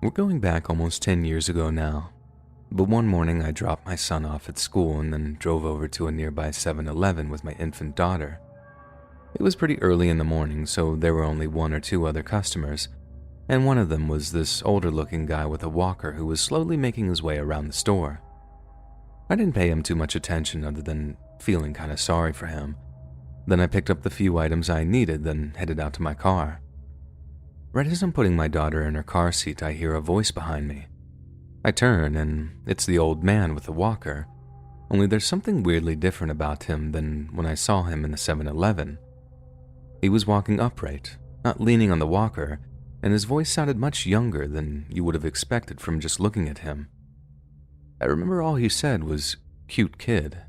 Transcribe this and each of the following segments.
We're going back almost 10 years ago now, but one morning I dropped my son off at school and then drove over to a nearby 7-Eleven with my infant daughter. It was pretty early in the morning, so there were only one or two other customers, and one of them was this older-looking guy with a walker who was slowly making his way around the store. I didn't pay him too much attention other than feeling kind of sorry for him. Then I picked up the few items I needed, then headed out to my car. Right as I'm putting my daughter in her car seat, I hear a voice behind me. I turn, and it's the old man with the walker, only there's something weirdly different about him than when I saw him in the 7-Eleven. He was walking upright, not leaning on the walker, and his voice sounded much younger than you would have expected from just looking at him. I remember all he said was, "Cute kid."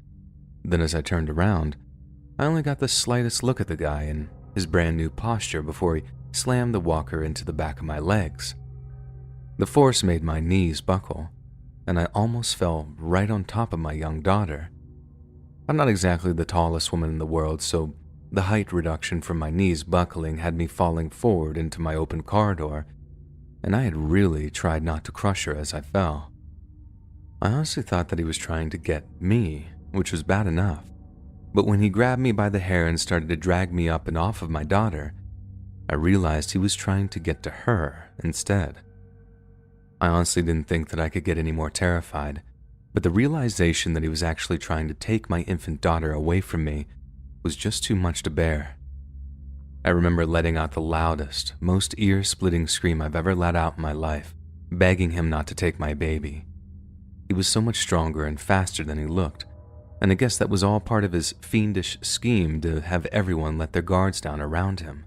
Then as I turned around, I only got the slightest look at the guy and his brand new posture before he slammed the walker into the back of my legs. The force made my knees buckle, and I almost fell right on top of my young daughter. I'm not exactly the tallest woman in the world, so the height reduction from my knees buckling had me falling forward into my open car door, and I had really tried not to crush her as I fell. I honestly thought that he was trying to get me, which was bad enough, but when he grabbed me by the hair and started to drag me up and off of my daughter, I realized he was trying to get to her instead. I honestly didn't think that I could get any more terrified, but the realization that he was actually trying to take my infant daughter away from me was just too much to bear. I remember letting out the loudest, most ear-splitting scream I've ever let out in my life, begging him not to take my baby. He was so much stronger and faster than he looked, and I guess that was all part of his fiendish scheme to have everyone let their guards down around him.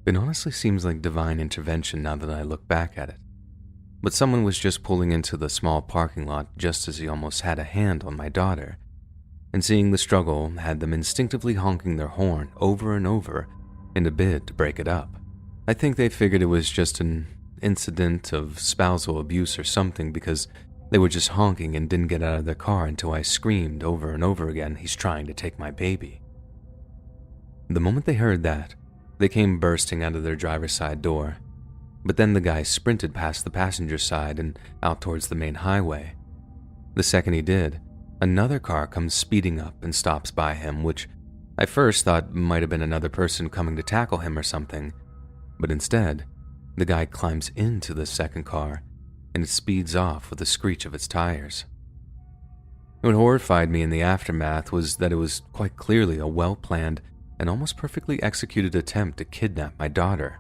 It honestly seems like divine intervention now that I look back at it. But someone was just pulling into the small parking lot just as he almost had a hand on my daughter, and seeing the struggle had them instinctively honking their horn over and over in a bid to break it up. I think they figured it was just an incident of spousal abuse or something because they were just honking and didn't get out of their car until I screamed over and over again, "He's trying to take my baby." The moment they heard that, they came bursting out of their driver's side door, but then the guy sprinted past the passenger side and out towards the main highway. The second he did, another car comes speeding up and stops by him, which I first thought might have been another person coming to tackle him or something, but instead, the guy climbs into the second car and it speeds off with a screech of its tires. What horrified me in the aftermath was that it was quite clearly a well-planned and almost perfectly executed attempt to kidnap my daughter,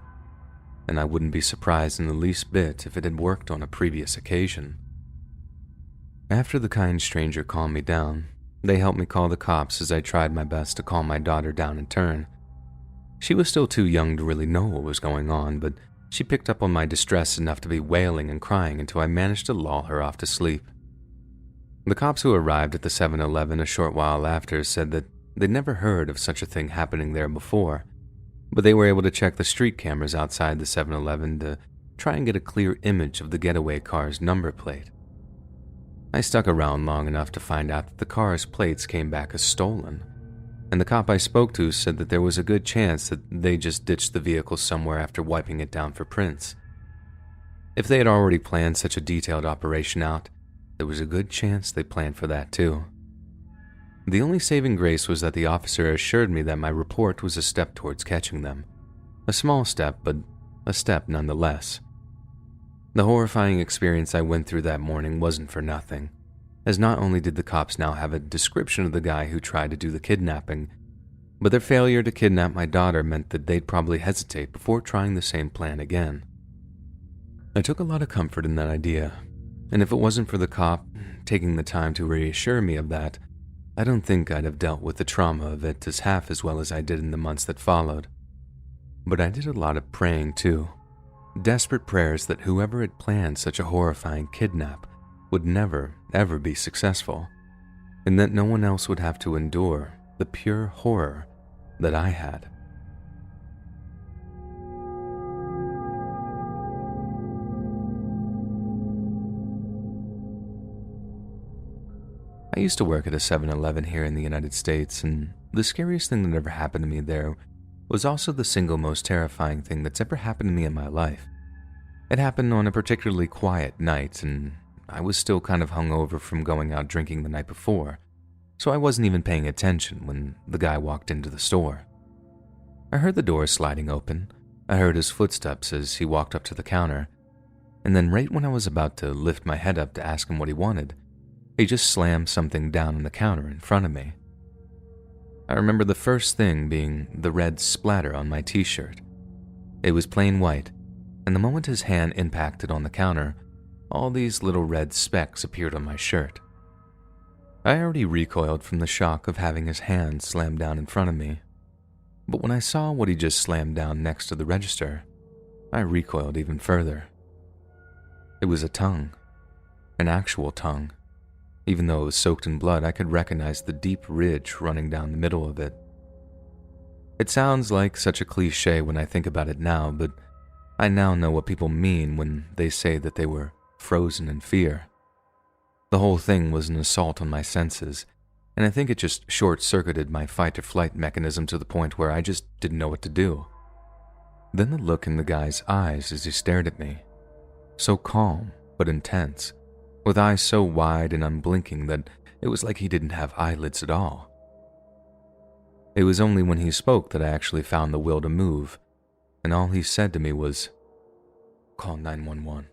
and I wouldn't be surprised in the least bit if it had worked on a previous occasion. After the kind stranger calmed me down, they helped me call the cops as I tried my best to calm my daughter down in turn. She was still too young to really know what was going on, but she picked up on my distress enough to be wailing and crying until I managed to lull her off to sleep. The cops who arrived at the 7-Eleven a short while after said that they'd never heard of such a thing happening there before, but they were able to check the street cameras outside the 7-Eleven to try and get a clear image of the getaway car's number plate. I stuck around long enough to find out that the car's plates came back as stolen, and the cop I spoke to said that there was a good chance that they just ditched the vehicle somewhere after wiping it down for prints. If they had already planned such a detailed operation out, there was a good chance they planned for that too. The only saving grace was that the officer assured me that my report was a step towards catching them. A small step, but a step nonetheless. The horrifying experience I went through that morning wasn't for nothing, as not only did the cops now have a description of the guy who tried to do the kidnapping, but their failure to kidnap my daughter meant that they'd probably hesitate before trying the same plan again. I took a lot of comfort in that idea, and if it wasn't for the cop taking the time to reassure me of that, I don't think I'd have dealt with the trauma of it as half as well as I did in the months that followed. But I did a lot of praying too. Desperate prayers that whoever had planned such a horrifying kidnap would never, ever be successful, and that no one else would have to endure the pure horror that I had. I used to work at a 7-Eleven here in the United States, and the scariest thing that ever happened to me there was also the single most terrifying thing that's ever happened to me in my life. It happened on a particularly quiet night, and I was still kind of hungover from going out drinking the night before, so I wasn't even paying attention when the guy walked into the store. I heard the door sliding open. I heard his footsteps as he walked up to the counter, and then right when I was about to lift my head up to ask him what he wanted, he just slammed something down on the counter in front of me. I remember the first thing being the red splatter on my t-shirt. It was plain white, and the moment his hand impacted on the counter, all these little red specks appeared on my shirt. I already recoiled from the shock of having his hand slammed down in front of me, but when I saw what he just slammed down next to the register, I recoiled even further. It was a tongue, an actual tongue. Even though it was soaked in blood, I could recognize the deep ridge running down the middle of it. It sounds like such a cliche when I think about it now, but I now know what people mean when they say that they were frozen in fear. The whole thing was an assault on my senses, and I think it just short-circuited my fight-or-flight mechanism to the point where I just didn't know what to do. Then the look in the guy's eyes as he stared at me, so calm but intense, with eyes so wide and unblinking that it was like he didn't have eyelids at all. It was only when he spoke that I actually found the will to move, and all he said to me was, "Call 911."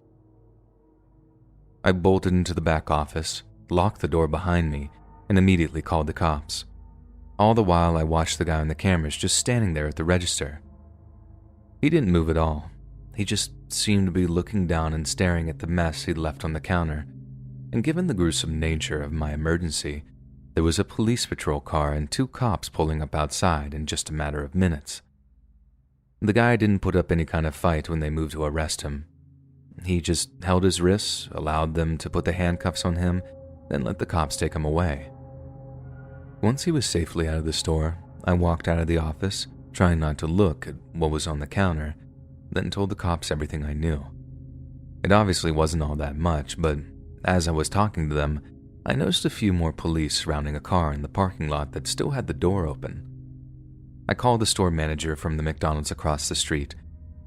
I bolted into the back office, locked the door behind me, and immediately called the cops. All the while I watched the guy on the cameras just standing there at the register. He didn't move at all. He just seemed to be looking down and staring at the mess he'd left on the counter. And given the gruesome nature of my emergency, there was a police patrol car and 2 cops pulling up outside in just a matter of minutes. The guy didn't put up any kind of fight when they moved to arrest him. He just held his wrists, allowed them to put the handcuffs on him, then let the cops take him away. Once he was safely out of the store, I walked out of the office, trying not to look at what was on the counter, then told the cops everything I knew. It obviously wasn't all that much, but as I was talking to them, I noticed a few more police surrounding a car in the parking lot that still had the door open. I called the store manager from the McDonald's across the street,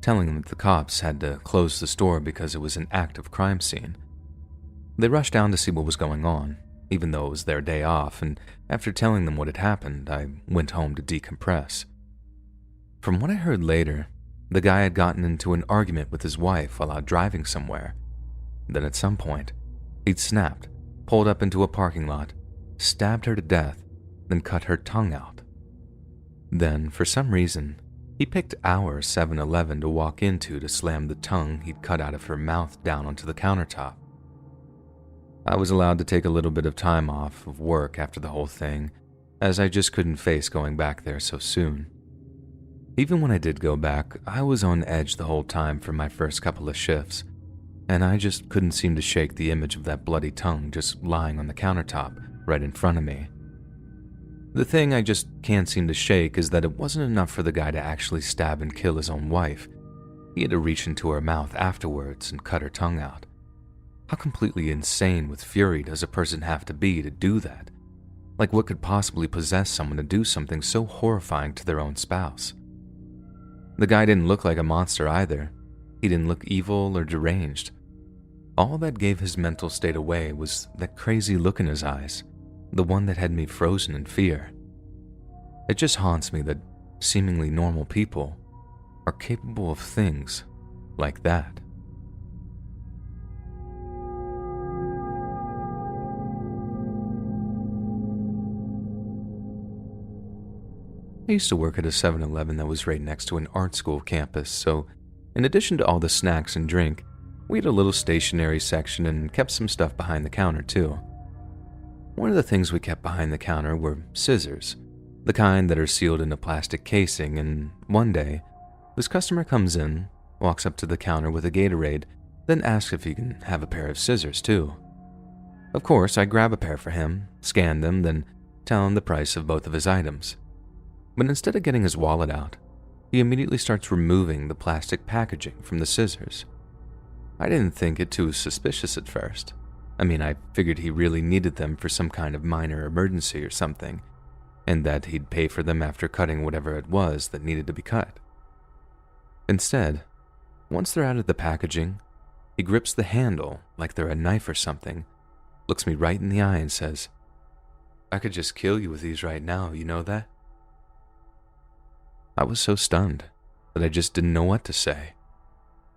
telling him that the cops had to close the store because it was an active crime scene. They rushed down to see what was going on, even though it was their day off, and after telling them what had happened, I went home to decompress. From what I heard later, the guy had gotten into an argument with his wife while out driving somewhere. Then at some point, he'd snapped, pulled up into a parking lot, stabbed her to death, then cut her tongue out. Then, for some reason, he picked our 7-Eleven to walk into to slam the tongue he'd cut out of her mouth down onto the countertop. I was allowed to take a little bit of time off of work after the whole thing, as I just couldn't face going back there so soon. Even when I did go back, I was on edge the whole time for my first couple of shifts, and I just couldn't seem to shake the image of that bloody tongue just lying on the countertop right in front of me. The thing I just can't seem to shake is that it wasn't enough for the guy to actually stab and kill his own wife. He had to reach into her mouth afterwards and cut her tongue out. How completely insane with fury does a person have to be to do that? Like, what could possibly possess someone to do something so horrifying to their own spouse? The guy didn't look like a monster either. He didn't look evil or deranged. All that gave his mental state away was that crazy look in his eyes, the one that had me frozen in fear. It just haunts me that seemingly normal people are capable of things like that. I used to work at a 7-Eleven that was right next to an art school campus, so in addition to all the snacks and drink, we had a little stationery section and kept some stuff behind the counter too. One of the things we kept behind the counter were scissors, the kind that are sealed in a plastic casing, and one day, this customer comes in, walks up to the counter with a Gatorade, then asks if he can have a pair of scissors too. Of course, I grab a pair for him, scan them, then tell him the price of both of his items. But instead of getting his wallet out, he immediately starts removing the plastic packaging from the scissors. I didn't think it too suspicious at first. I mean, I figured he really needed them for some kind of minor emergency or something, and that he'd pay for them after cutting whatever it was that needed to be cut. Instead, once they're out of the packaging, He grips the handle like they're a knife or something, looks me right in the eye and says, "I could just kill you with these right now, you know that?" I was so stunned that I just didn't know what to say.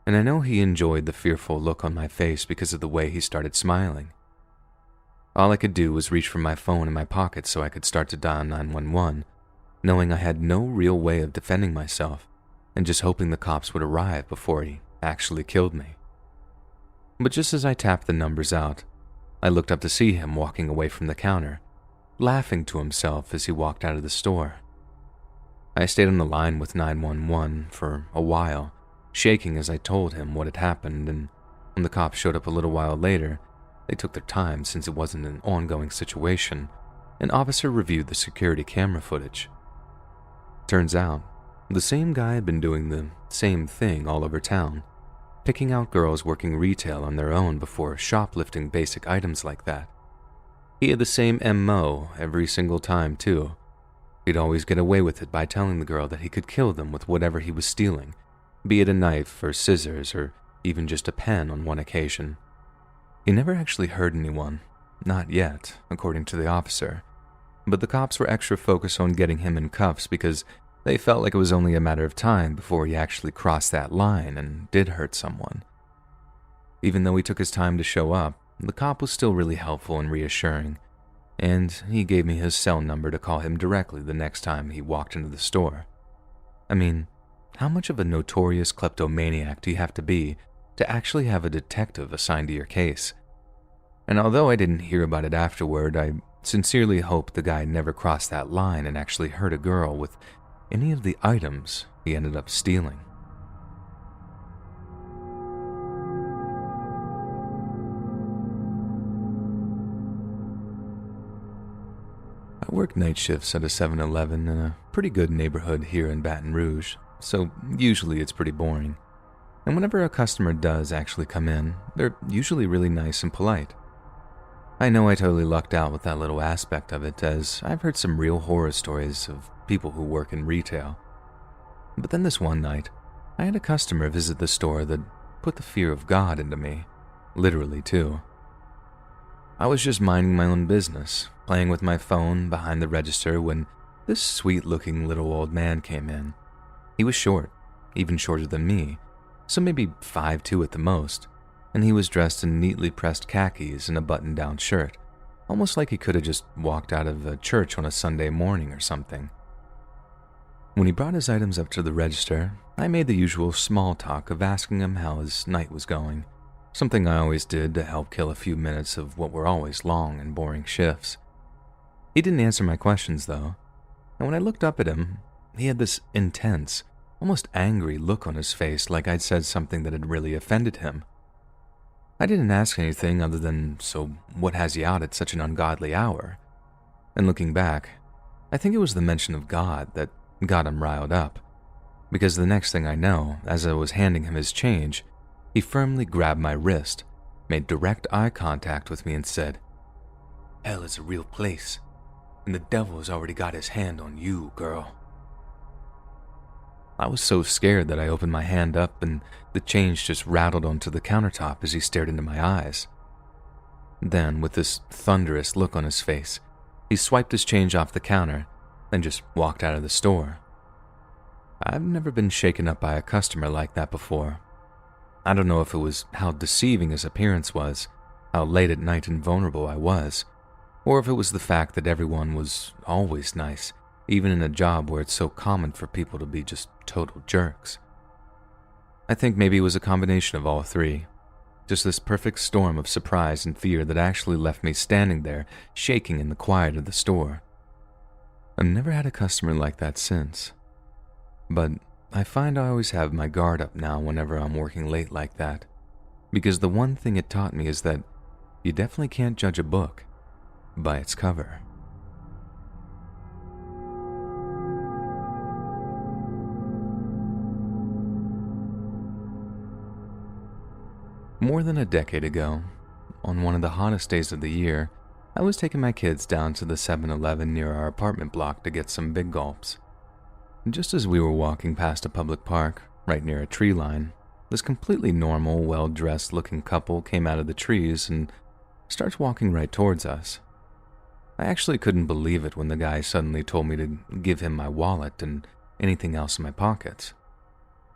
And I know he enjoyed the fearful look on my face because of the way he started smiling. All I could do was reach for my phone in my pocket so I could start to dial 911, knowing I had no real way of defending myself and just hoping the cops would arrive before he actually killed me. But just as I tapped the numbers out, I looked up to see him walking away from the counter, laughing to himself as he walked out of the store. I stayed on the line with 911 for a while, shaking as I told him what had happened, and when the cops showed up a little while later, they took their time since it wasn't an ongoing situation. An officer reviewed the security camera footage. Turns out, the same guy had been doing the same thing all over town, picking out girls working retail on their own before shoplifting basic items like that. He had the same MO every single time, too. He'd always get away with it by telling the girl that he could kill them with whatever he was stealing, be it a knife or scissors or even just a pen on one occasion. He never actually hurt anyone, not yet, according to the officer, but the cops were extra focused on getting him in cuffs because they felt like it was only a matter of time before he actually crossed that line and did hurt someone. Even though he took his time to show up, the cop was still really helpful and reassuring, and he gave me his cell number to call him directly the next time he walked into the store. I mean, how much of a notorious kleptomaniac do you have to be to actually have a detective assigned to your case? And although I didn't hear about it afterward, I sincerely hope the guy never crossed that line and actually hurt a girl with any of the items he ended up stealing. I work night shifts at a 7-Eleven in a pretty good neighborhood here in Baton Rouge, so usually it's pretty boring. And whenever a customer does actually come in, they're usually really nice and polite. I know I totally lucked out with that little aspect of it, as I've heard some real horror stories of people who work in retail. But then this one night, I had a customer visit the store that put the fear of God into me, literally too. I was just minding my own business, playing with my phone behind the register when this sweet-looking little old man came in. He was short, even shorter than me, so maybe 5'2" at the most, and he was dressed in neatly pressed khakis and a button-down shirt, almost like he could have just walked out of a church on a Sunday morning or something. When he brought his items up to the register, I made the usual small talk of asking him how his night was going, something I always did to help kill a few minutes of what were always long and boring shifts. He didn't answer my questions, though, and when I looked up at him, he had this intense, almost angry look on his face like I'd said something that had really offended him. I didn't ask anything other than, "So what has you out at such an ungodly hour?" And looking back, I think it was the mention of God that got him riled up, because the next thing I know, as I was handing him his change, he firmly grabbed my wrist, made direct eye contact with me and said, "Hell is a real place, and the devil has already got his hand on you, girl." I was so scared that I opened my hand up and the change just rattled onto the countertop as he stared into my eyes. Then, with this thunderous look on his face, he swiped his change off the counter and just walked out of the store. I've never been shaken up by a customer like that before. I don't know if it was how deceiving his appearance was, how late at night and vulnerable I was, or if it was the fact that everyone was always nice, even in a job where it's so common for people to be just total jerks. I think maybe it was a combination of all three. Just this perfect storm of surprise and fear that actually left me standing there, shaking in the quiet of the store. I've never had a customer like that since. But I find I always have my guard up now whenever I'm working late like that, because the one thing it taught me is that you definitely can't judge a book by its cover. More than a decade ago, on one of the hottest days of the year, I was taking my kids down to the 7-Eleven near our apartment block to get some big gulps. Just as we were walking past a public park, right near a tree line, this completely normal, well-dressed looking couple came out of the trees and starts walking right towards us. I actually couldn't believe it when the guy suddenly told me to give him my wallet and anything else in my pockets.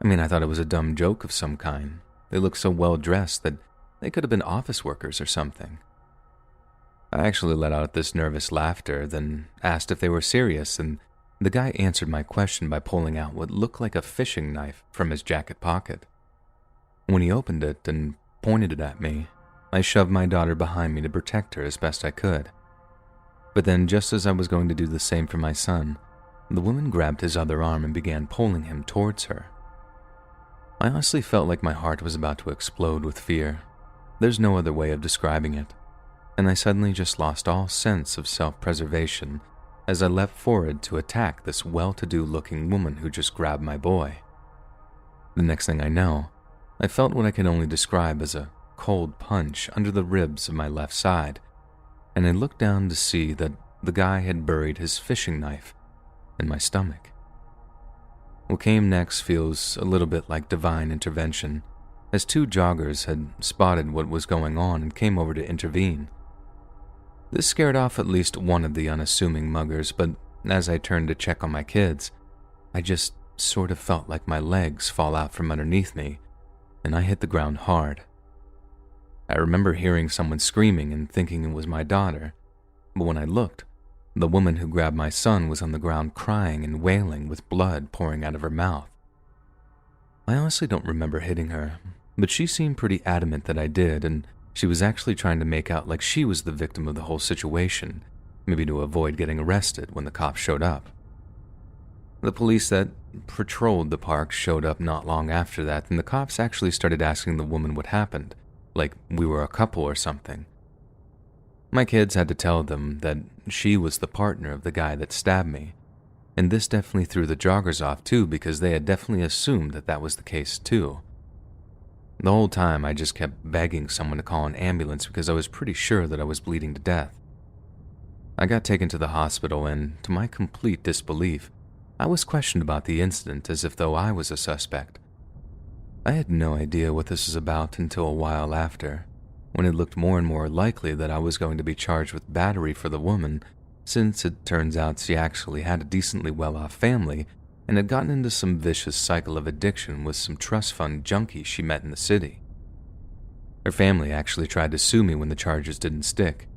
I mean, I thought it was a dumb joke of some kind. They looked so well-dressed that they could have been office workers or something. I actually let out this nervous laughter, then asked if they were serious, and the guy answered my question by pulling out what looked like a fishing knife from his jacket pocket. When he opened it and pointed it at me, I shoved my daughter behind me to protect her as best I could. But then, just as I was going to do the same for my son, the woman grabbed his other arm and began pulling him towards her. I honestly felt like my heart was about to explode with fear. There's no other way of describing it. And I suddenly just lost all sense of self-preservation as I leapt forward to attack this well-to-do looking woman who just grabbed my boy. The next thing I know, I felt what I can only describe as a cold punch under the ribs of my left side, and I looked down to see that the guy had buried his fishing knife in my stomach. What came next feels a little bit like divine intervention, as two joggers had spotted what was going on and came over to intervene. This scared off at least one of the unassuming muggers, but as I turned to check on my kids, I just sort of felt like my legs fall out from underneath me, and I hit the ground hard. I remember hearing someone screaming and thinking it was my daughter, but when I looked, the woman who grabbed my son was on the ground crying and wailing with blood pouring out of her mouth. I honestly don't remember hitting her, but she seemed pretty adamant that I did, and she was actually trying to make out like she was the victim of the whole situation, maybe to avoid getting arrested when the cops showed up. The police that patrolled the park showed up not long after that, and the cops actually started asking the woman what happened, like we were a couple or something. My kids had to tell them that she was the partner of the guy that stabbed me, and this definitely threw the joggers off too because they had definitely assumed that that was the case too. The whole time I just kept begging someone to call an ambulance because I was pretty sure that I was bleeding to death. I got taken to the hospital and, to my complete disbelief, I was questioned about the incident as if though I was a suspect. I had no idea what this was about until a while after, when it looked more and more likely that I was going to be charged with battery for the woman, since it turns out she actually had a decently well-off family and had gotten into some vicious cycle of addiction with some trust fund junkies she met in the city. Her family actually tried to sue me when the charges didn't stick,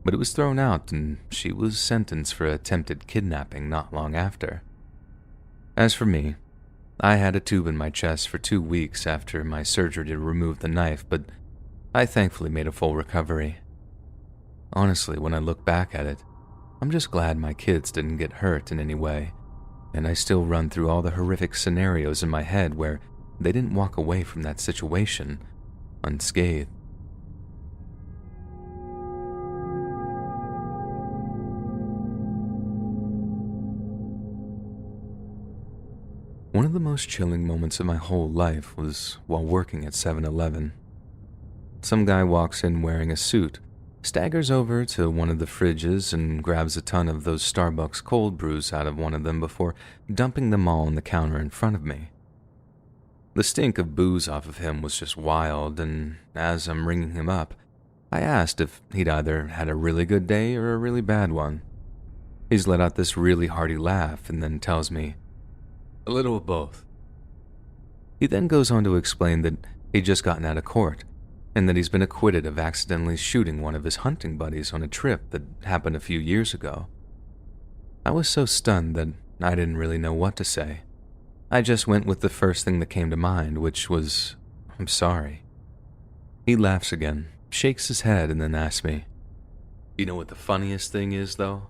but it was thrown out and she was sentenced for attempted kidnapping not long after. As for me, I had a tube in my chest for 2 weeks after my surgery to remove the knife, but I thankfully made a full recovery. Honestly, when I look back at it, I'm just glad my kids didn't get hurt in any way, and I still run through all the horrific scenarios in my head where they didn't walk away from that situation unscathed. One of the most chilling moments of my whole life was while working at 7-Eleven. Some guy walks in wearing a suit, staggers over to one of the fridges and grabs a ton of those Starbucks cold brews out of one of them before dumping them all on the counter in front of me. The stink of booze off of him was just wild, and as I'm ringing him up, I asked if he'd either had a really good day or a really bad one. He's let out this really hearty laugh and then tells me, "A little of both." He then goes on to explain that he'd just gotten out of court, and that he's been acquitted of accidentally shooting one of his hunting buddies on a trip that happened a few years ago. I was so stunned that I didn't really know what to say. I just went with the first thing that came to mind, which was, "I'm sorry." He laughs again, shakes his head, and then asks me, "You know what the funniest thing is, though?"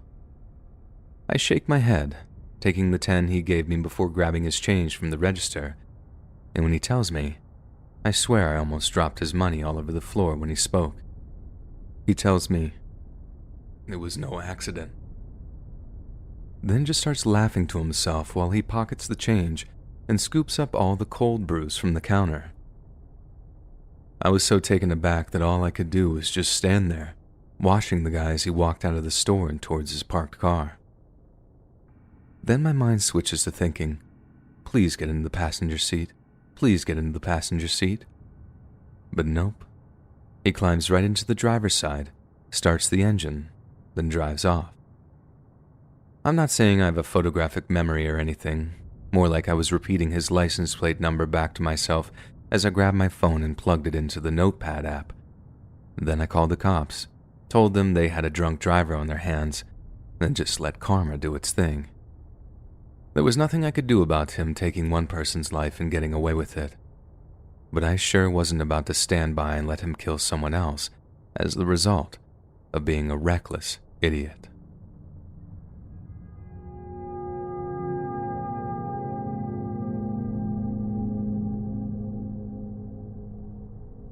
I shake my head, taking the 10 he gave me before grabbing his change from the register, and when he tells me, I swear I almost dropped his money all over the floor when he spoke. He tells me, "It was no accident." Then just starts laughing to himself while he pockets the change and scoops up all the cold brews from the counter. I was so taken aback that all I could do was just stand there, watching the guy as he walked out of the store and towards his parked car. Then my mind switches to thinking, please get into the passenger seat. please get into the passenger seat. But nope. He climbs right into the driver's side, starts the engine, then drives off. I'm not saying I have a photographic memory or anything, more like I was repeating his license plate number back to myself as I grabbed my phone and plugged it into the Notepad app. Then I called the cops, told them they had a drunk driver on their hands, then just let karma do its thing. There was nothing I could do about him taking one person's life and getting away with it. But I sure wasn't about to stand by and let him kill someone else as the result of being a reckless idiot.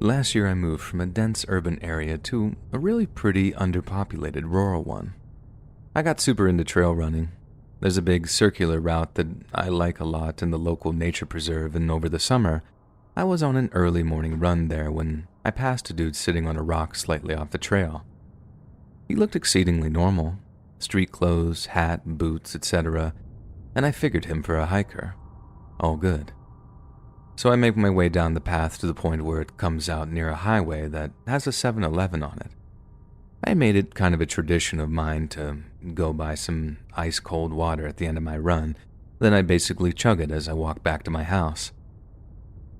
Last year I moved from a dense urban area to a really pretty underpopulated rural one. I got super into trail running. There's a big circular route that I like a lot in the local nature preserve, and over the summer, I was on an early morning run there when I passed a dude sitting on a rock slightly off the trail. He looked exceedingly normal, street clothes, hat, boots, etc., and I figured him for a hiker. All good. So I make my way down the path to the point where it comes out near a highway that has a 7-Eleven on it. I made it kind of a tradition of mine to go buy some ice-cold water at the end of my run, then I basically chug it as I walk back to my house.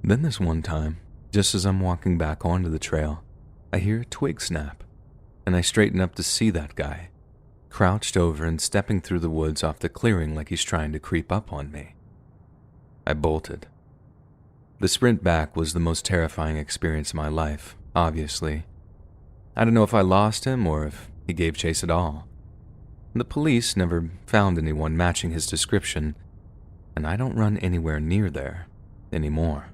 Then this one time, just as I'm walking back onto the trail, I hear a twig snap, and I straighten up to see that guy, crouched over and stepping through the woods off the clearing like he's trying to creep up on me. I bolted. The sprint back was the most terrifying experience of my life, obviously. I don't know if I lost him or if he gave chase at all. The police never found anyone matching his description, and I don't run anywhere near there anymore.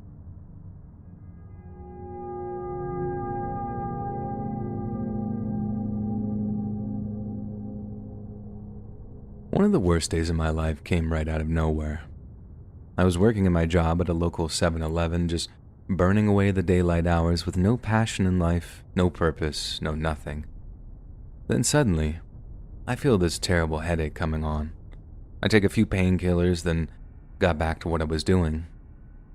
One of the worst days of my life came right out of nowhere. I was working in my job at a local 7-Eleven, just burning away the daylight hours with no passion in life, no purpose, no nothing. Then suddenly, I feel this terrible headache coming on. I take a few painkillers, then got back to what I was doing.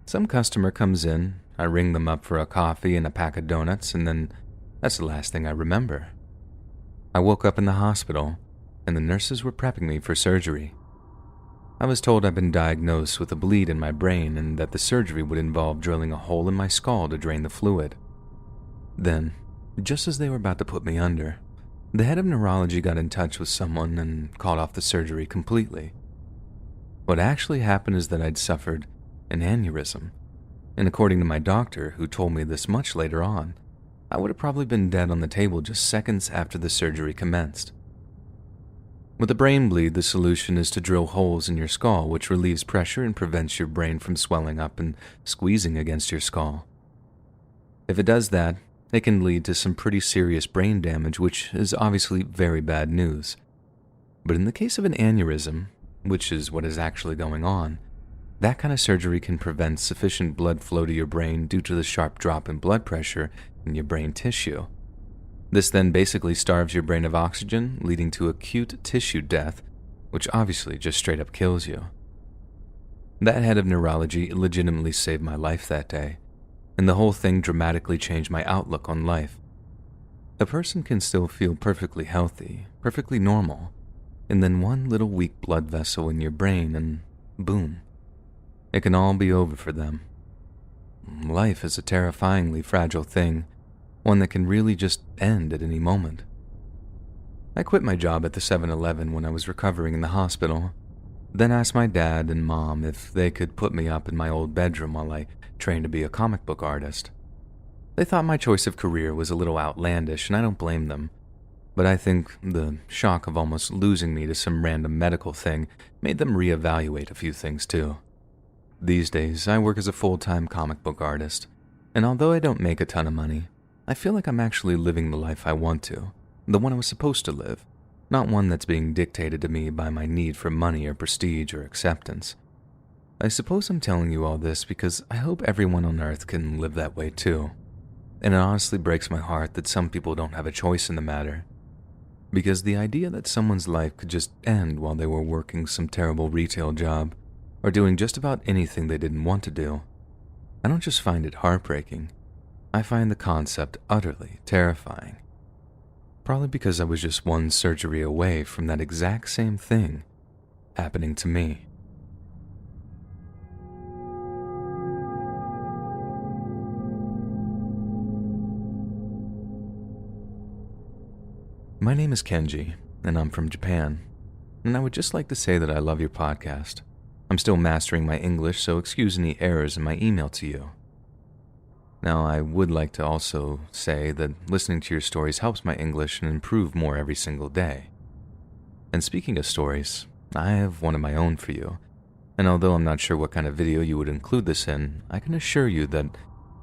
Some customer comes in, I ring them up for a coffee and a pack of donuts, and then that's the last thing I remember. I woke up in the hospital, and the nurses were prepping me for surgery. I was told I'd been diagnosed with a bleed in my brain and that the surgery would involve drilling a hole in my skull to drain the fluid. Then, just as they were about to put me under, the head of neurology got in touch with someone and called off the surgery completely. What actually happened is that I'd suffered an aneurysm, and according to my doctor, who told me this much later on, I would have probably been dead on the table just seconds after the surgery commenced. With a brain bleed, the solution is to drill holes in your skull, which relieves pressure and prevents your brain from swelling up and squeezing against your skull. If it does that, it can lead to some pretty serious brain damage, which is obviously very bad news. But in the case of an aneurysm, which is what is actually going on, that kind of surgery can prevent sufficient blood flow to your brain due to the sharp drop in blood pressure in your brain tissue. This then basically starves your brain of oxygen, leading to acute tissue death, which obviously just straight up kills you. That head of neurology legitimately saved my life that day, and the whole thing dramatically changed my outlook on life. A person can still feel perfectly healthy, perfectly normal, and then one little weak blood vessel in your brain and boom, it can all be over for them. Life is a terrifyingly fragile thing, one that can really just end at any moment. I quit my job at the 7-Eleven when I was recovering in the hospital, then asked my dad and mom if they could put me up in my old bedroom while I trained to be a comic book artist. They thought my choice of career was a little outlandish, and I don't blame them, but I think the shock of almost losing me to some random medical thing made them reevaluate a few things too. These days, I work as a full-time comic book artist, and although I don't make a ton of money, I feel like I'm actually living the life I want to, the one I was supposed to live, not one that's being dictated to me by my need for money or prestige or acceptance. I suppose I'm telling you all this because I hope everyone on Earth can live that way too, and it honestly breaks my heart that some people don't have a choice in the matter, because the idea that someone's life could just end while they were working some terrible retail job or doing just about anything they didn't want to do, I don't just find it heartbreaking, I find the concept utterly terrifying. Probably because I was just one surgery away from that exact same thing happening to me. My name is Kenji, and I'm from Japan. And I would just like to say that I love your podcast. I'm still mastering my English, so excuse any errors in my email to you. Now, I would like to also say that listening to your stories helps my English and improve more every single day. And speaking of stories, I have one of my own for you. And although I'm not sure what kind of video you would include this in, I can assure you that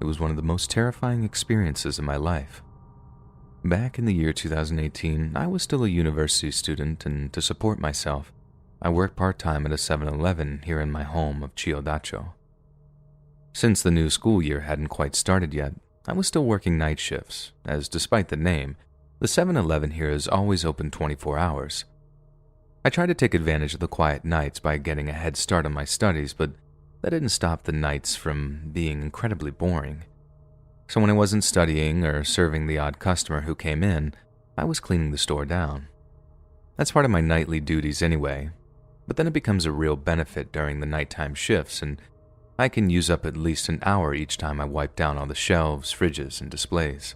it was one of the most terrifying experiences in my life. Back in the year 2018, I was still a university student, and to support myself, I worked part-time at a 7-Eleven here in my home of Chiyodacho. Since the new school year hadn't quite started yet, I was still working night shifts, as despite the name, the 7-Eleven here is always open 24 hours. I tried to take advantage of the quiet nights by getting a head start on my studies, but that didn't stop the nights from being incredibly boring. So when I wasn't studying or serving the odd customer who came in, I was cleaning the store down. That's part of my nightly duties anyway, but then it becomes a real benefit during the nighttime shifts, and I can use up at least an hour each time I wipe down all the shelves, fridges, and displays.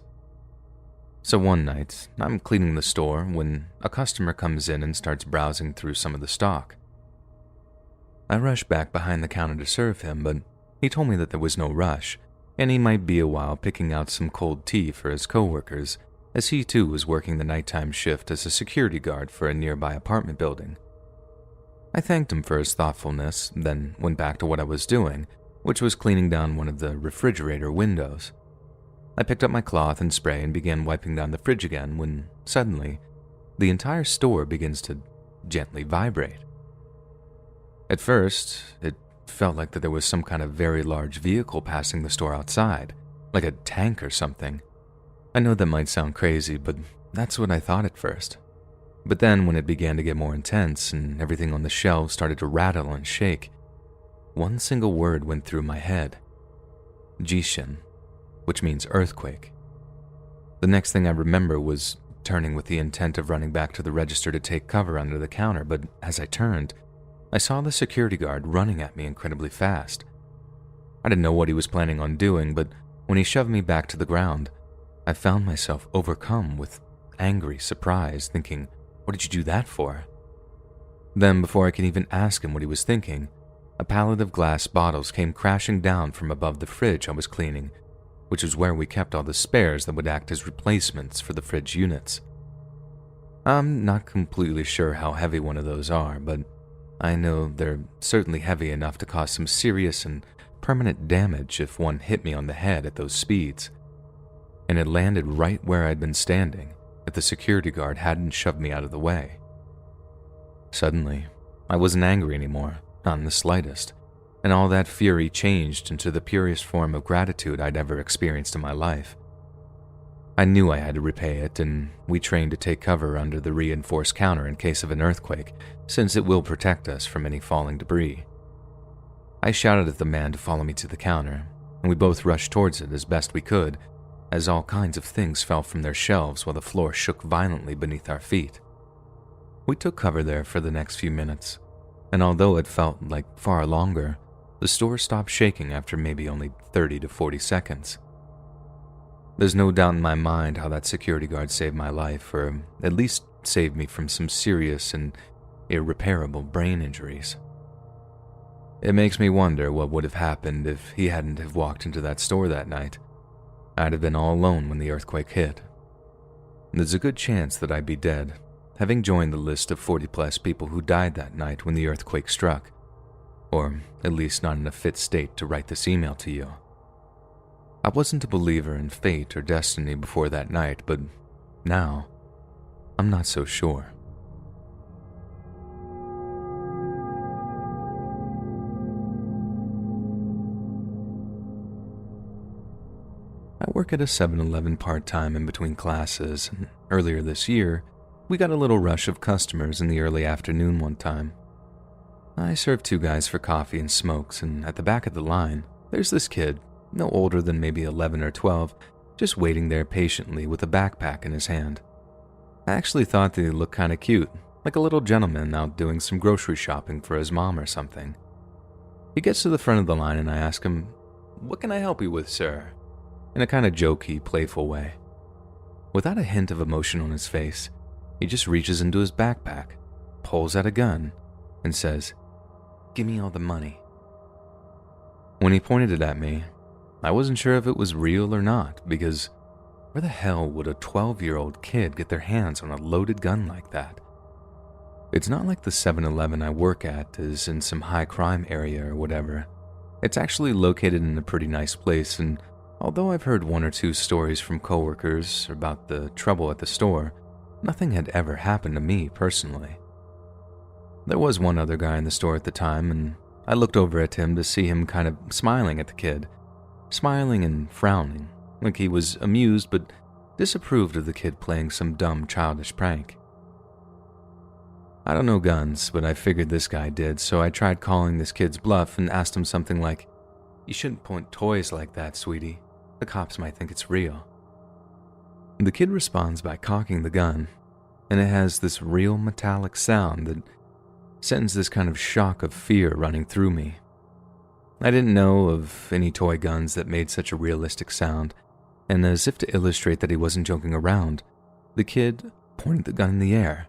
So one night, I'm cleaning the store when a customer comes in and starts browsing through some of the stock. I rush back behind the counter to serve him, but he told me that there was no rush, and he might be a while picking out some cold tea for his coworkers, as he too was working the nighttime shift as a security guard for a nearby apartment building. I thanked him for his thoughtfulness, then went back to what I was doing, which was cleaning down one of the refrigerator windows. I picked up my cloth and spray and began wiping down the fridge again when, suddenly, the entire store begins to gently vibrate. At first, it felt like that there was some kind of very large vehicle passing the store outside, like a tank or something. I know that might sound crazy, but that's what I thought at first. But then when it began to get more intense and everything on the shelves started to rattle and shake, one single word went through my head. Jishin, which means earthquake. The next thing I remember was turning with the intent of running back to the register to take cover under the counter, but as I turned, I saw the security guard running at me incredibly fast. I didn't know what he was planning on doing, but when he shoved me back to the ground, I found myself overcome with angry surprise, thinking, "What did you do that for?" Then, before I could even ask him what he was thinking, a pallet of glass bottles came crashing down from above the fridge I was cleaning, which was where we kept all the spares that would act as replacements for the fridge units. I'm not completely sure how heavy one of those are, but I know they're certainly heavy enough to cause some serious and permanent damage if one hit me on the head at those speeds. And it landed right where I'd been standing if the security guard hadn't shoved me out of the way. Suddenly, I wasn't angry anymore, not in the slightest, and all that fury changed into the purest form of gratitude I'd ever experienced in my life. I knew I had to repay it, and we trained to take cover under the reinforced counter in case of an earthquake, since it will protect us from any falling debris. I shouted at the man to follow me to the counter, and we both rushed towards it as best we could, as all kinds of things fell from their shelves while the floor shook violently beneath our feet. We took cover there for the next few minutes, and although it felt like far longer, the store stopped shaking after maybe only 30 to 40 seconds. There's no doubt in my mind how that security guard saved my life, or at least saved me from some serious and irreparable brain injuries. It makes me wonder what would have happened if he hadn't have walked into that store that night. I'd have been all alone when the earthquake hit. There's a good chance that I'd be dead, having joined the list of 40-plus people who died that night when the earthquake struck, or at least not in a fit state to write this email to you. I wasn't a believer in fate or destiny before that night, but now, I'm not so sure. I work at a 7-Eleven part-time in between classes, and earlier this year, we got a little rush of customers in the early afternoon one time. I served 2 guys for coffee and smokes, and at the back of the line, there's this kid, no older than maybe 11 or 12, just waiting there patiently with a backpack in his hand. I actually thought that he looked kind of cute, like a little gentleman out doing some grocery shopping for his mom or something. He gets to the front of the line and I ask him, "What can I help you with, sir?" in a kind of jokey, playful way. Without a hint of emotion on his face, he just reaches into his backpack, pulls out a gun, and says, "Give me all the money." When he pointed it at me, I wasn't sure if it was real or not, because where the hell would a 12-year-old kid get their hands on a loaded gun like that? It's not like the 7-Eleven I work at is in some high crime area or whatever. It's actually located in a pretty nice place, and although I've heard one or two stories from coworkers about the trouble at the store, nothing had ever happened to me personally. There was one other guy in the store at the time, and I looked over at him to see him kind of smiling at the kid. Smiling and frowning, like he was amused but disapproved of the kid playing some dumb childish prank. I don't know guns, but I figured this guy did, so I tried calling this kid's bluff and asked him something like, "You shouldn't point toys like that, sweetie. The cops might think it's real." The kid responds by cocking the gun, and it has this real metallic sound that sends this kind of shock of fear running through me. I didn't know of any toy guns that made such a realistic sound, and as if to illustrate that he wasn't joking around, the kid pointed the gun in the air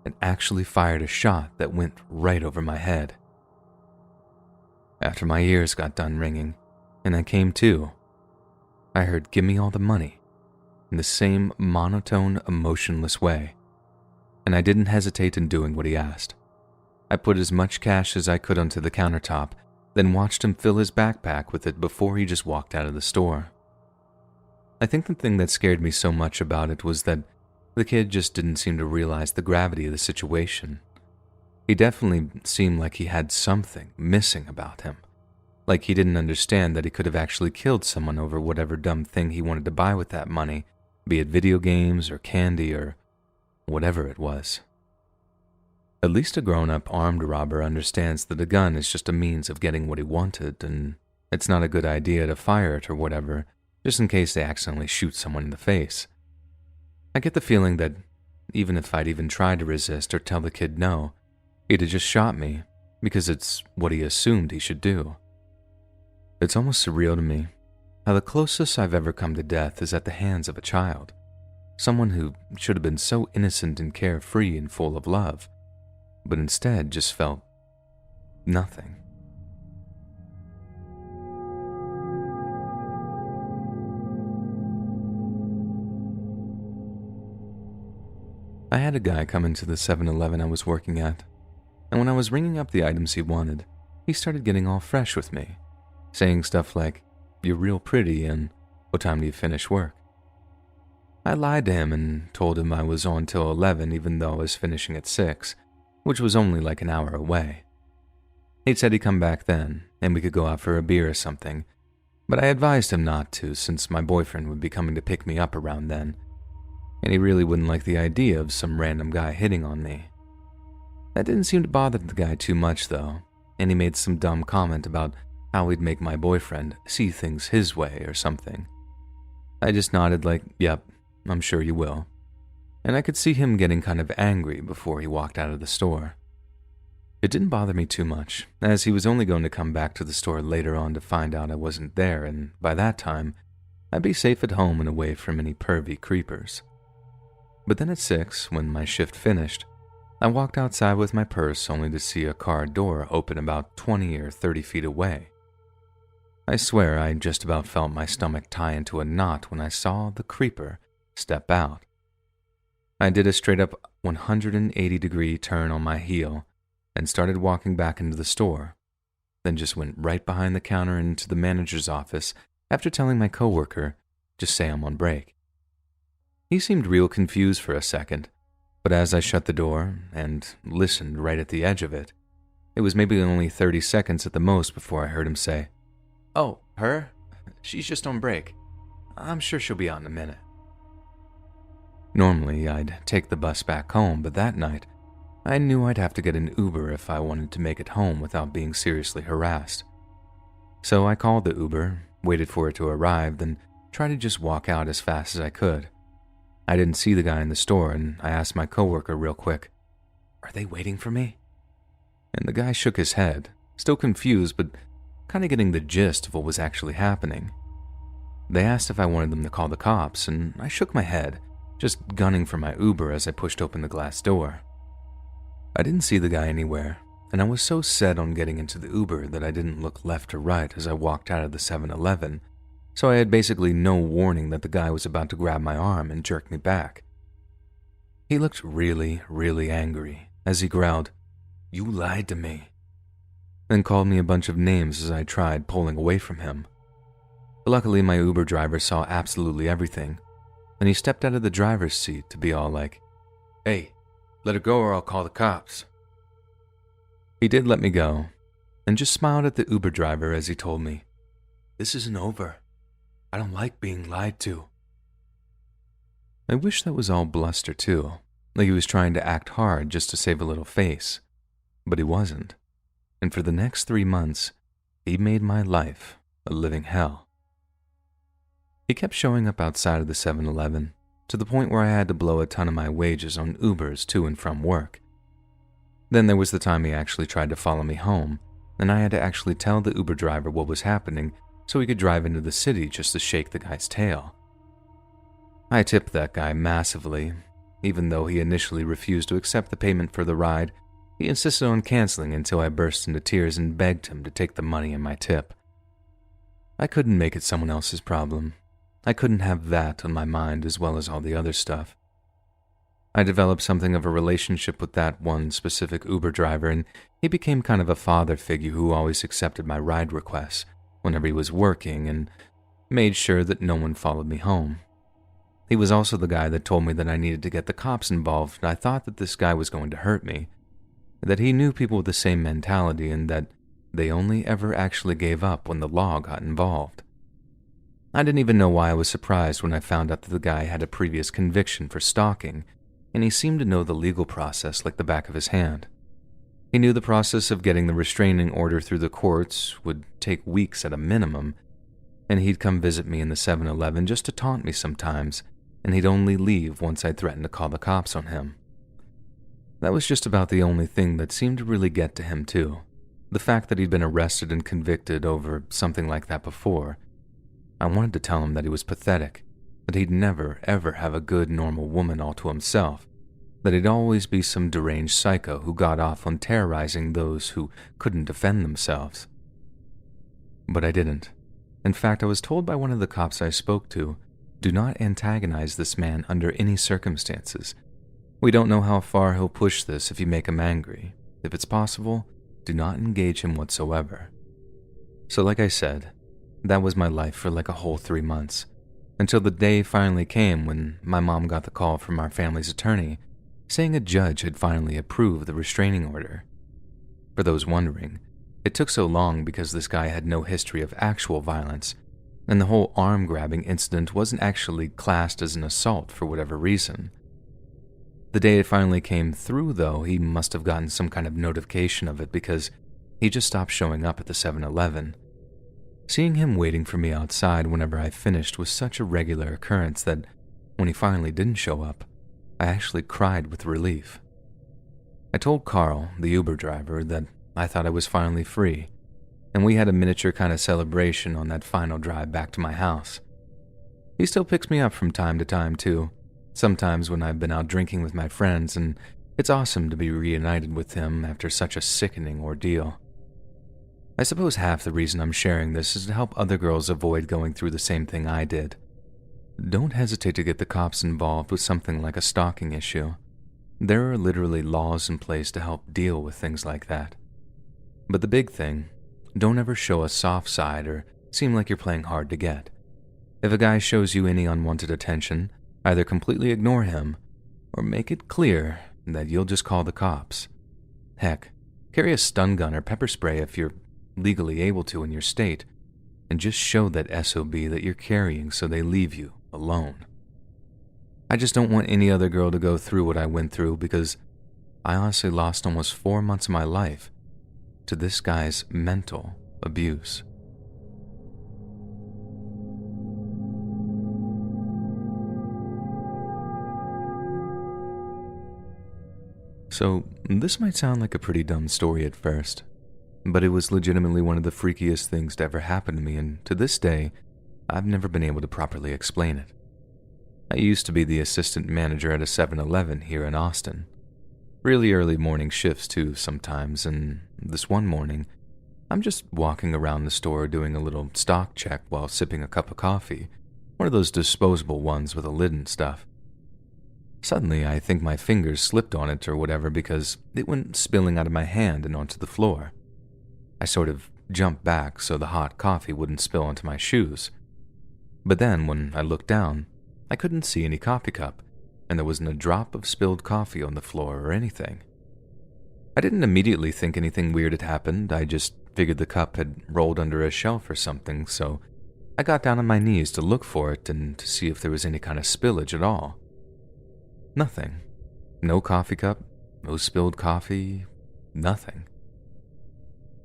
and actually fired a shot that went right over my head. After my ears got done ringing, and I came to, I heard "Give me all the money" in the same monotone, emotionless way, and I didn't hesitate in doing what he asked. I put as much cash as I could onto the countertop, then watched him fill his backpack with it before he just walked out of the store. I think the thing that scared me so much about it was that the kid just didn't seem to realize the gravity of the situation. He definitely seemed like he had something missing about him, like he didn't understand that he could have actually killed someone over whatever dumb thing he wanted to buy with that money, be it video games or candy or whatever it was. At least a grown-up armed robber understands that a gun is just a means of getting what he wanted, and it's not a good idea to fire it or whatever, just in case they accidentally shoot someone in the face. I get the feeling that even if I'd even tried to resist or tell the kid no, he'd have just shot me, because it's what he assumed he should do. It's almost surreal to me how the closest I've ever come to death is at the hands of a child, someone who should have been so innocent and carefree and full of love, but instead just felt nothing. I had a guy come into the 7-Eleven I was working at, and when I was ringing up the items he wanted, he started getting all fresh with me, saying stuff like, "You're real pretty," and "What time do you finish work?" I lied to him and told him I was on till 11 even though I was finishing at 6, which was only like an hour away. He said he'd come back then, and we could go out for a beer or something, but I advised him not to since my boyfriend would be coming to pick me up around then, and he really wouldn't like the idea of some random guy hitting on me. That didn't seem to bother the guy too much though, and he made some dumb comment about how he'd make my boyfriend see things his way or something. I just nodded like, "Yep, I'm sure you will," and I could see him getting kind of angry before he walked out of the store. It didn't bother me too much, as he was only going to come back to the store later on to find out I wasn't there, and by that time, I'd be safe at home and away from any pervy creepers. But then at 6, when my shift finished, I walked outside with my purse only to see a car door open about 20 or 30 feet away. I swear I just about felt my stomach tie into a knot when I saw the creeper step out. I did a straight-up 180-degree turn on my heel and started walking back into the store, then just went right behind the counter and into the manager's office after telling my coworker, "Just say I'm on break." He seemed real confused for a second, but as I shut the door and listened right at the edge of it, it was maybe only 30 seconds at the most before I heard him say, "Oh, her? She's just on break. I'm sure she'll be out in a minute." Normally, I'd take the bus back home, but that night, I knew I'd have to get an Uber if I wanted to make it home without being seriously harassed. So I called the Uber, waited for it to arrive, then tried to just walk out as fast as I could. I didn't see the guy in the store, and I asked my coworker real quick, "Are they waiting for me?" And the guy shook his head, still confused, but kind of getting the gist of what was actually happening. They asked if I wanted them to call the cops, and I shook my head, just gunning for my Uber as I pushed open the glass door. I didn't see the guy anywhere, and I was so set on getting into the Uber that I didn't look left or right as I walked out of the 7-Eleven, so I had basically no warning that the guy was about to grab my arm and jerk me back. He looked really, really angry as he growled, "You lied to me," then called me a bunch of names as I tried pulling away from him. Luckily, my Uber driver saw absolutely everything, and he stepped out of the driver's seat to be all like, "Hey, let her go or I'll call the cops." He did let me go, and just smiled at the Uber driver as he told me, "This isn't over. I don't like being lied to." I wish that was all bluster too, like he was trying to act hard just to save a little face, but he wasn't, and for the next 3 months, he made my life a living hell. He kept showing up outside of the 7-Eleven, to the point where I had to blow a ton of my wages on Ubers to and from work. Then there was the time he actually tried to follow me home, and I had to actually tell the Uber driver what was happening so he could drive into the city just to shake the guy's tail. I tipped that guy massively. Even though he initially refused to accept the payment for the ride, he insisted on canceling until I burst into tears and begged him to take the money and my tip. I couldn't make it someone else's problem. I couldn't have that on my mind as well as all the other stuff. I developed something of a relationship with that one specific Uber driver, and he became kind of a father figure who always accepted my ride requests whenever he was working and made sure that no one followed me home. He was also the guy that told me that I needed to get the cops involved. I thought that this guy was going to hurt me, that he knew people with the same mentality and that they only ever actually gave up when the law got involved. I didn't even know why I was surprised when I found out that the guy had a previous conviction for stalking, and he seemed to know the legal process like the back of his hand. He knew the process of getting the restraining order through the courts would take weeks at a minimum, and he'd come visit me in the 7-Eleven just to taunt me sometimes, and he'd only leave once I threatened to call the cops on him. That was just about the only thing that seemed to really get to him too, the fact that he'd been arrested and convicted over something like that before. I wanted to tell him that he was pathetic, that he'd never, ever have a good, normal woman all to himself, that he'd always be some deranged psycho who got off on terrorizing those who couldn't defend themselves. But I didn't. In fact, I was told by one of the cops I spoke to, "Do not antagonize this man under any circumstances. We don't know how far he'll push this if you make him angry. If it's possible, do not engage him whatsoever." So like I said, that was my life for like a whole 3 months, until the day finally came when my mom got the call from our family's attorney saying a judge had finally approved the restraining order. For those wondering, it took so long because this guy had no history of actual violence, and the whole arm-grabbing incident wasn't actually classed as an assault for whatever reason. The day it finally came through, though, he must have gotten some kind of notification of it because he just stopped showing up at the 7-Eleven. Seeing him waiting for me outside whenever I finished was such a regular occurrence that when he finally didn't show up, I actually cried with relief. I told Carl, the Uber driver, that I thought I was finally free, and we had a miniature kind of celebration on that final drive back to my house. He still picks me up from time to time too, sometimes when I've been out drinking with my friends, and it's awesome to be reunited with him after such a sickening ordeal. I suppose half the reason I'm sharing this is to help other girls avoid going through the same thing I did. Don't hesitate to get the cops involved with something like a stalking issue. There are literally laws in place to help deal with things like that. But the big thing, don't ever show a soft side or seem like you're playing hard to get. If a guy shows you any unwanted attention, either completely ignore him or make it clear that you'll just call the cops. Heck, carry a stun gun or pepper spray if you're legally able to in your state, and just show that SOB that you're carrying so they leave you alone. I just don't want any other girl to go through what I went through because I honestly lost almost 4 months of my life to this guy's mental abuse. So, this might sound like a pretty dumb story at first, but it was legitimately one of the freakiest things to ever happen to me, and to this day, I've never been able to properly explain it. I used to be the assistant manager at a 7-Eleven here in Austin. Really early morning shifts too sometimes, and this one morning, I'm just walking around the store doing a little stock check while sipping a cup of coffee, one of those disposable ones with a lid and stuff. Suddenly, I think my fingers slipped on it or whatever because it went spilling out of my hand and onto the floor. I sort of jumped back so the hot coffee wouldn't spill onto my shoes. But then, when I looked down, I couldn't see any coffee cup, and there wasn't a drop of spilled coffee on the floor or anything. I didn't immediately think anything weird had happened. I just figured the cup had rolled under a shelf or something, so I got down on my knees to look for it and to see if there was any kind of spillage at all. Nothing. No coffee cup, no spilled coffee, nothing.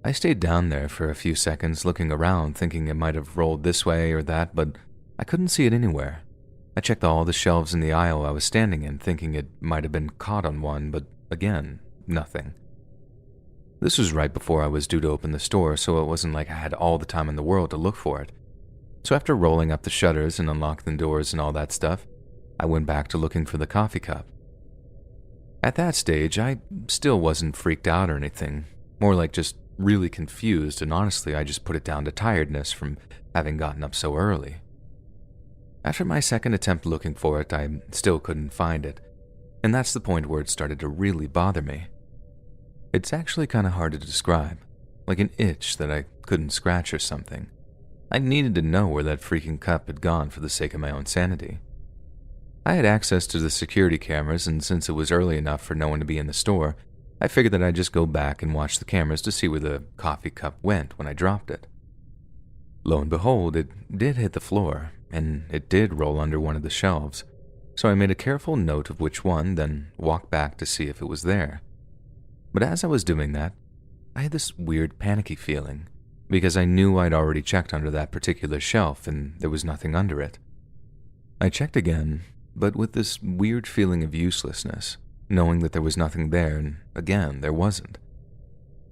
I stayed down there for a few seconds looking around thinking it might have rolled this way or that, but I couldn't see it anywhere. I checked all the shelves in the aisle I was standing in thinking it might have been caught on one, but again, nothing. This was right before I was due to open the store, so it wasn't like I had all the time in the world to look for it. So after rolling up the shutters and unlocking the doors and all that stuff, I went back to looking for the coffee cup. At that stage, I still wasn't freaked out or anything, more like just really confused, and honestly, I just put it down to tiredness from having gotten up so early. After my second attempt looking for it, I still couldn't find it, and that's the point where it started to really bother me. It's actually kind of hard to describe, like an itch that I couldn't scratch or something. I needed to know where that freaking cup had gone for the sake of my own sanity. I had access to the security cameras, and since it was early enough for no one to be in the store, I figured that I'd just go back and watch the cameras to see where the coffee cup went when I dropped it. Lo and behold, it did hit the floor, and it did roll under one of the shelves, so I made a careful note of which one, then walked back to see if it was there. But as I was doing that, I had this weird panicky feeling, because I knew I'd already checked under that particular shelf and there was nothing under it. I checked again, but with this weird feeling of uselessness, knowing that there was nothing there, and again, there wasn't.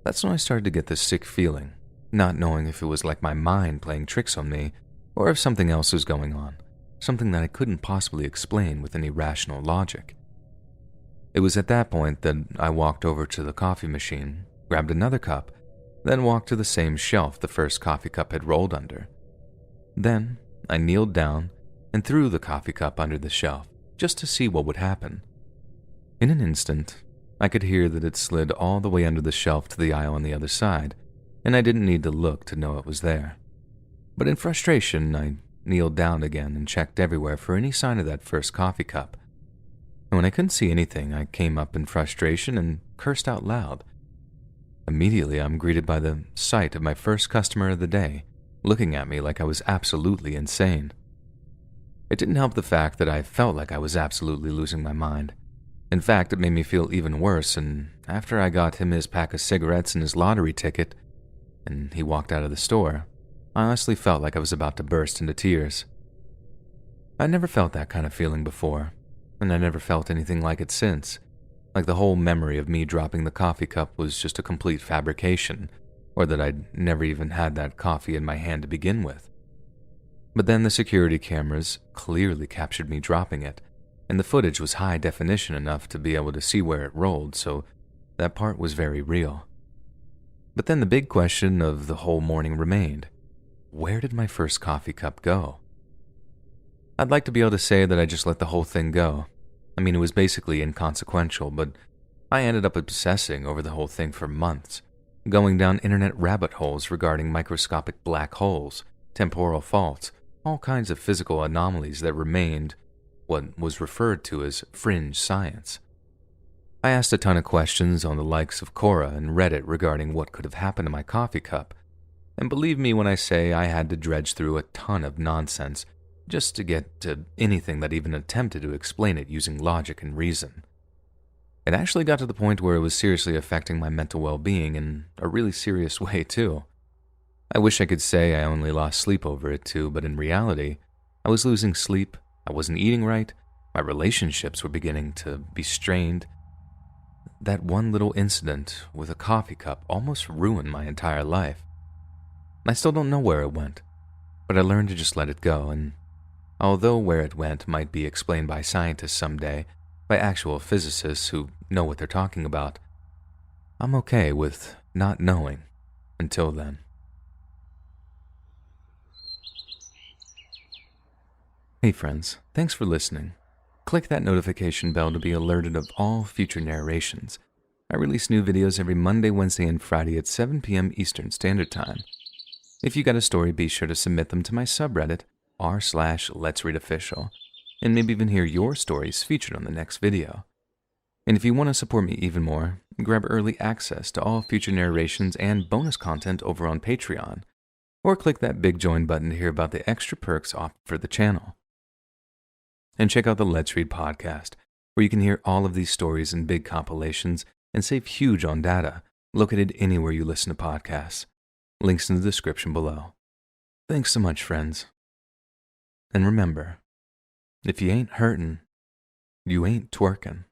That's when I started to get this sick feeling, not knowing if it was like my mind playing tricks on me, or if something else was going on, something that I couldn't possibly explain with any rational logic. It was at that point that I walked over to the coffee machine, grabbed another cup, then walked to the same shelf the first coffee cup had rolled under. Then I kneeled down and threw the coffee cup under the shelf, just to see what would happen. In an instant, I could hear that it slid all the way under the shelf to the aisle on the other side, and I didn't need to look to know it was there. But in frustration, I kneeled down again and checked everywhere for any sign of that first coffee cup. And when I couldn't see anything, I came up in frustration and cursed out loud. Immediately, I'm greeted by the sight of my first customer of the day, looking at me like I was absolutely insane. It didn't help the fact that I felt like I was absolutely losing my mind. In fact, it made me feel even worse, and after I got him his pack of cigarettes and his lottery ticket, and he walked out of the store, I honestly felt like I was about to burst into tears. I never felt that kind of feeling before, and I never felt anything like it since, like the whole memory of me dropping the coffee cup was just a complete fabrication, or that I'd never even had that coffee in my hand to begin with. But then the security cameras clearly captured me dropping it, and the footage was high definition enough to be able to see where it rolled, so that part was very real. But then the big question of the whole morning remained. Where did my first coffee cup go? I'd like to be able to say that I just let the whole thing go. I mean, it was basically inconsequential, but I ended up obsessing over the whole thing for months, going down internet rabbit holes regarding microscopic black holes, temporal faults, all kinds of physical anomalies that remained what was referred to as fringe science. I asked a ton of questions on the likes of Quora and Reddit regarding what could have happened to my coffee cup, and believe me when I say I had to dredge through a ton of nonsense just to get to anything that even attempted to explain it using logic and reason. It actually got to the point where it was seriously affecting my mental well-being in a really serious way too. I wish I could say I only lost sleep over it too, but in reality, I was losing sleep, I wasn't eating right, my relationships were beginning to be strained. that one little incident with a coffee cup almost ruined my entire life. I still don't know where it went, but I learned to just let it go, and although where it went might be explained by scientists someday, by actual physicists who know what they're talking about, I'm okay with not knowing until then. Hey friends, thanks for listening. Click that notification bell to be alerted of all future narrations. I release new videos every Monday, Wednesday, and Friday at 7 p.m. Eastern Standard Time. If you got a story, be sure to submit them to my subreddit, r/Let'sReadOfficial, and maybe even hear your stories featured on the next video. And if you want to support me even more, grab early access to all future narrations and bonus content over on Patreon, or click that big join button to hear about the extra perks offered for the channel. And check out the Let's Read podcast, where you can hear all of these stories in big compilations and save huge on data, located anywhere you listen to podcasts. Links in the description below. Thanks so much, friends. And remember, if you ain't hurtin', you ain't twerking.